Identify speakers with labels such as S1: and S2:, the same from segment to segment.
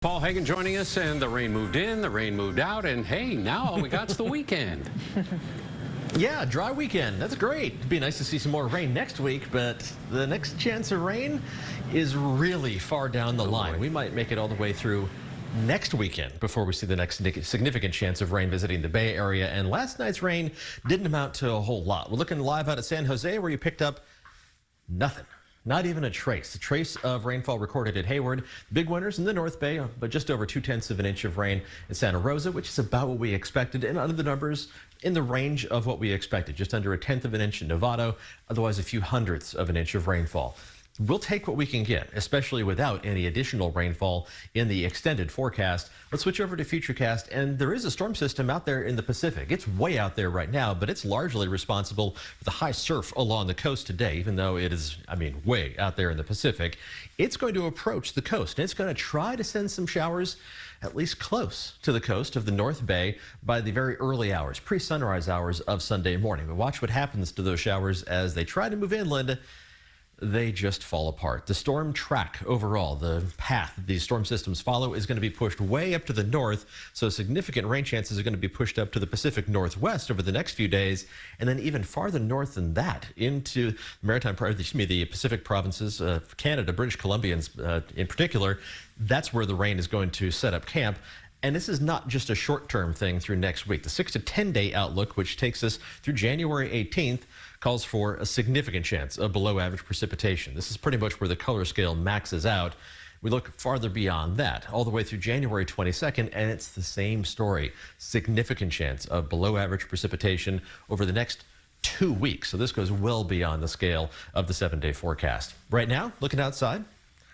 S1: Paul Heggen joining us, and the rain moved in, the rain moved out, and hey, now all we got's the weekend.
S2: Yeah, dry weekend. That's great. It'd be nice to see some more rain next week, but the next chance of rain is really far down the line. We might make it all the way through next weekend before we see the next significant chance of rain visiting the Bay Area. And last night's rain didn't amount to a whole lot. We're looking live out at San Jose, where you picked up nothing. Not even a trace. A trace of rainfall recorded at Hayward. Big winners in the North Bay, but just over 2/10 of an inch of rain in Santa Rosa, which is about what we expected. And under the numbers in the range of what we expected. Just under 1/10 of an inch in Novato, otherwise a few hundredths of an inch of rainfall. We'll take what we can get, especially without any additional rainfall in the extended forecast. Let's switch over to Futurecast, and there is a storm system out there in the Pacific. It's way out there right now, but it's largely responsible for the high surf along the coast today, even though it is, way out there in the Pacific. It's going to approach the coast, and it's going to try to send some showers at least close to the coast of the North Bay by the very early hours, pre-sunrise hours of Sunday morning. But watch what happens to those showers as they try to move inland. They just fall apart. The storm track overall, the path these storm systems follow, is going to be pushed way up to the north, so significant rain chances are going to be pushed up to the Pacific Northwest over the next few days, and then even farther north than that into the Pacific provinces of Canada, British Columbians in particular. That's where the rain is going to set up camp. And this is not just a short-term thing through next week. The 6 to 10 day outlook, which takes us through January 18th, calls for a significant chance of below average precipitation. This is pretty much where the color scale maxes out. We look farther beyond that, all the way through January 22nd, and it's the same story. Significant chance of below average precipitation over the next 2 weeks. So this goes well beyond the scale of the 7-day forecast. Right now, looking outside,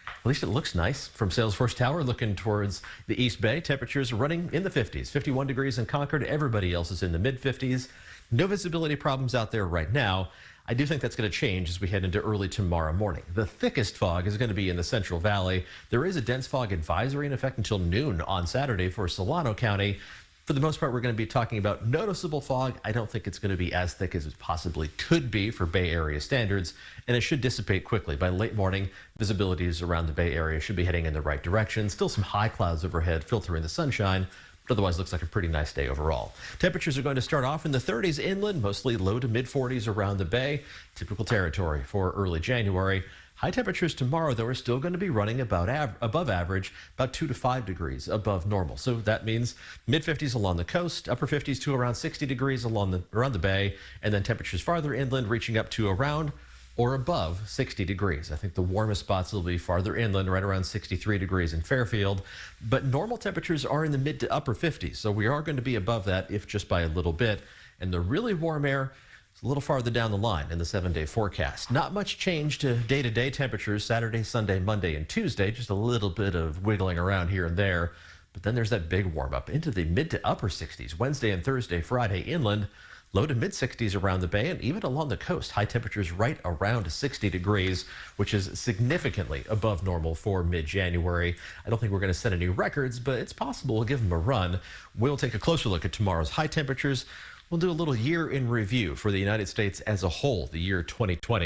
S2: at least it looks nice from Salesforce Tower, looking towards the East Bay. Temperatures running in the 50s, 51 degrees in Concord. Everybody else is in the mid-50s. No visibility problems out there right now. I do think that's going to change as we head into early tomorrow morning. The thickest fog is going to be in the Central Valley. There is a dense fog advisory in effect until noon on Saturday for Solano County. For the most part, we're going to be talking about noticeable fog. I don't think it's going to be as thick as it possibly could be for Bay Area standards, and it should dissipate quickly. By late morning, visibilities around the Bay Area should be heading in the right direction. Still some high clouds overhead filtering the sunshine, but otherwise looks like a pretty nice day overall. Temperatures are going to start off in the 30s inland, mostly low to mid 40s around the Bay. Typical territory for early January. High temperatures tomorrow, though, are still going to be running about above average, about 2 to 5 degrees above normal. So that means mid-50s along the coast, upper 50s to around 60 degrees around the Bay, and then temperatures farther inland reaching up to around or above 60 degrees. I think the warmest spots will be farther inland, right around 63 degrees in Fairfield. But normal temperatures are in the mid to upper 50s, so we are going to be above that, if just by a little bit. And the really warm air, a little farther down the line in the 7-day forecast. Not much change to day-to-day temperatures Saturday, Sunday, Monday, and Tuesday. Just a little bit of wiggling around here and there. But then there's that big warm-up into the mid to upper 60s. Wednesday and Thursday, Friday inland. Low to mid 60s around the Bay and even along the coast. High temperatures right around 60 degrees, which is significantly above normal for mid-January. I don't think we're going to set any records, but it's possible we'll give them a run. We'll take a closer look at tomorrow's high temperatures. We'll do a little year in review for the United States as a whole, the year 2020.